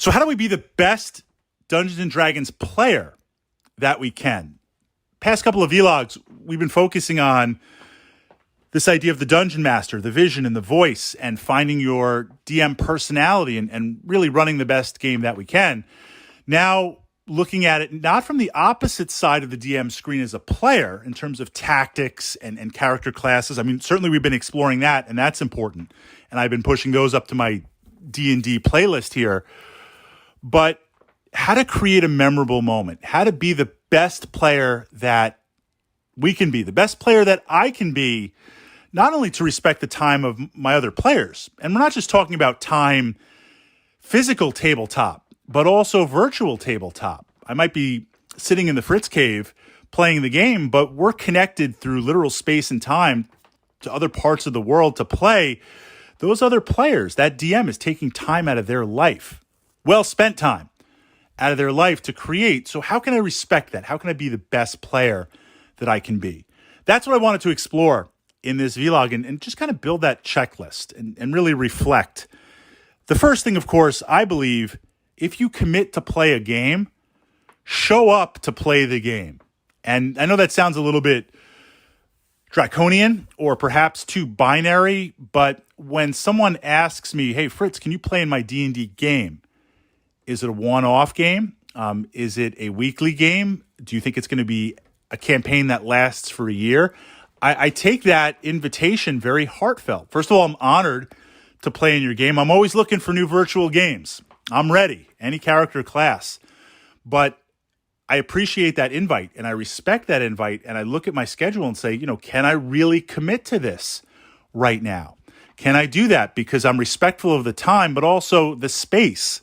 So how do we be the best Dungeons and Dragons player that we can? Past couple of vlogs, we've been focusing on this idea of the Dungeon Master, the vision and the voice, and finding your DM personality and really running the best game that we can. Now, looking at it not from the opposite side of the DM screen as a player in terms of tactics and character classes. I mean, certainly we've been exploring that, and that's important. And I've been pushing those up to my D&D playlist here. But how to create a memorable moment, how to be the best player that we can be, the best player that I can be, not only to respect the time of my other players, and we're not just talking about time, physical tabletop, but also virtual tabletop. I might be sitting in the Fritz cave playing the game, but we're connected through literal space and time to other parts of the world to play. Those other players, that DM is taking time out of their life, well spent time out of their life to create. So how can I respect that? How can I be the best player that I can be? That's what I wanted to explore in this vlog and just kind of build that checklist and really reflect. The first thing, of course, I believe, if you commit to play a game, show up to play the game. And I know that sounds a little bit draconian or perhaps too binary, but when someone asks me, hey, Fritz, can you play in my D&D game? Is it a one-off game? Is it a weekly game? Do you think it's going to be a campaign that lasts for a year? I take that invitation very heartfelt. First of all, I'm honored to play in your game. I'm always looking for new virtual games. I'm ready, any character class. But I appreciate that invite and I respect that invite. And I look at my schedule and say, can I really commit to this right now? Can I do that? Because I'm respectful of the time, but also the space,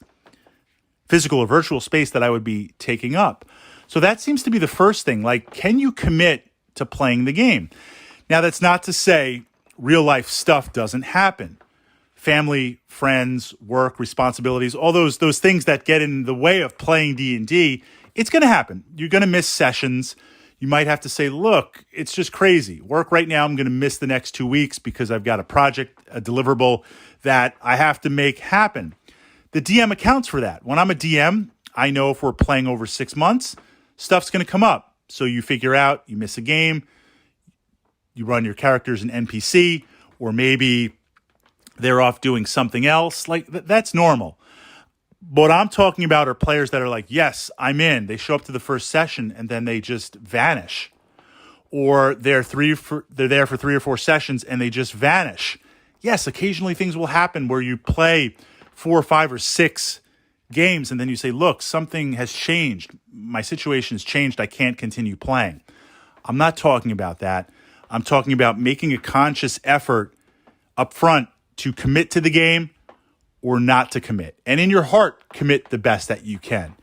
physical or virtual space that I would be taking up. So that seems to be the first thing. Like, can you commit to playing the game? Now, that's not to say real life stuff doesn't happen. Family, friends, work, responsibilities, all those things that get in the way of playing D&D, it's going to happen. You're going to miss sessions. You might have to say, look, it's just crazy. Work right now, I'm going to miss the next 2 weeks because I've got a project, a deliverable that I have to make happen. The DM accounts for that. When I'm a DM, I know if we're playing over 6 months, stuff's going to come up. So you figure out, you miss a game, you run your characters an NPC, or maybe they're off doing something else. Like, that's normal. What I'm talking about are players that are like, yes, I'm in. They show up to the first session and then they just vanish. Or they're there for 3 or 4 sessions and they just vanish. Yes, occasionally things will happen where you play 4 or 5 or 6 games and then you say, look, something has changed. My situation has changed. I can't continue playing. I'm not talking about that. I'm talking about making a conscious effort up front to commit to the game or not to commit. And in your heart, commit the best that you can.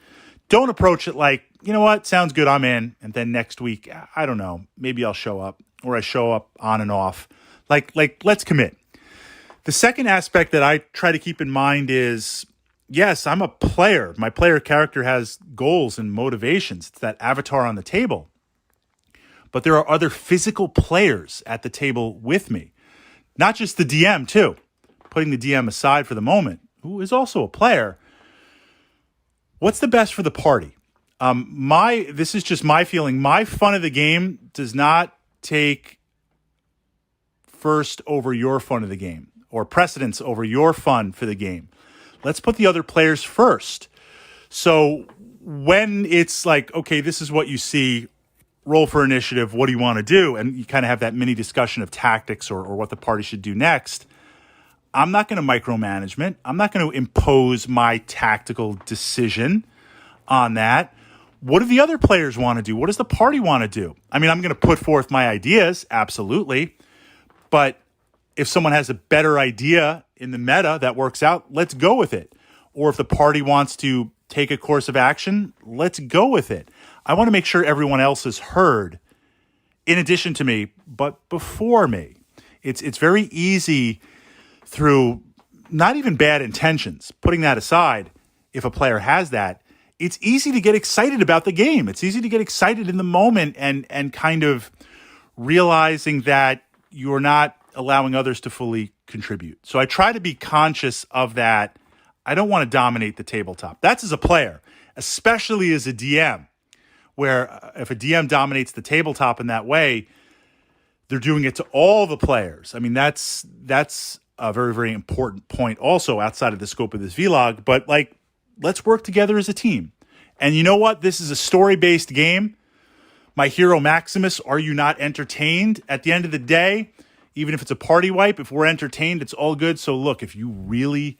Don't approach it like, you know what, sounds good, I'm in. And then next week, I don't know, maybe I'll show up, or I show up on and off. Like let's commit. The second aspect that I try to keep in mind is, yes, I'm a player. My player character has goals and motivations. It's that avatar on the table. But there are other physical players at the table with me. Not just the DM, too. Putting the DM aside for the moment, who is also a player. What's the best for the party? This is just my feeling. My fun of the game does not take first over your fun of the game or precedence over your fun for the game. Let's put the other players first. So when it's like, okay, this is what you see, roll for initiative, what do you want to do? And you kind of have that mini discussion of tactics or what the party should do next. I'm not going to micromanagement. I'm not going to impose my tactical decision on that. What do the other players want to do? What does the party want to do? I mean, I'm going to put forth my ideas, absolutely. But if someone has a better idea in the meta that works out, let's go with it. Or if the party wants to take a course of action, let's go with it. I want to make sure everyone else is heard in addition to me, but before me. It's very easy through not even bad intentions, putting that aside, if a player has that, it's easy to get excited about the game. It's easy to get excited in the moment and kind of realizing that you're not allowing others to fully contribute. So I try to be conscious of that I don't want to dominate the tabletop. That's as a player, especially as a DM, where if a DM dominates the tabletop in that way, they're doing it to all the players. I mean, that's a very, very important point also outside of the scope of this vlog. But like, let's work together as a team. And you know what? This is a story-based game. My hero Maximus, are you not entertained? At the end of the day, even if it's a party wipe, if we're entertained, it's all good. So look, if you really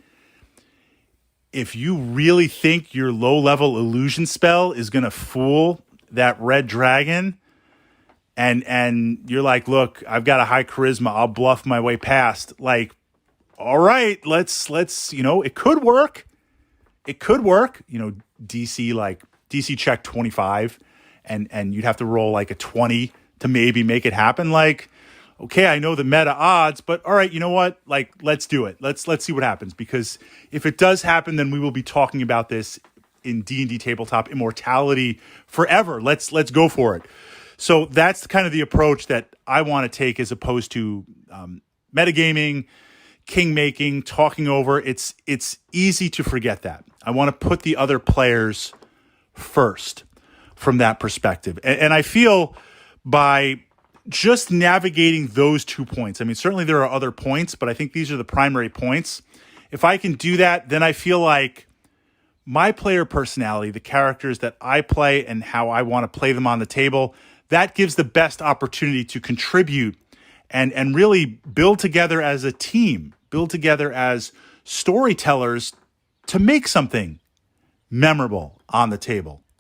think your low-level illusion spell is going to fool that red dragon, and you're like, look, I've got a high charisma, I'll bluff my way past. Like, all right, let's it could work. It could work. DC check 25, and you'd have to roll like a 20 to maybe make it happen. Like, okay, I know the meta odds, but all right, you know what? Like, let's do it. Let's see what happens, because if it does happen, then we will be talking about this in D&D Tabletop Immortality forever. Let's go for it. So that's kind of the approach that I want to take, as opposed to metagaming, king making, talking over. It's easy to forget that. I want to put the other players first from that perspective. And I feel by just navigating those 2 points, I mean, certainly there are other points, but I think these are the primary points. If I can do that, then I feel like my player personality, the characters that I play and how I want to play them on the table, that gives the best opportunity to contribute and really build together as a team, build together as storytellers to make something memorable on the table.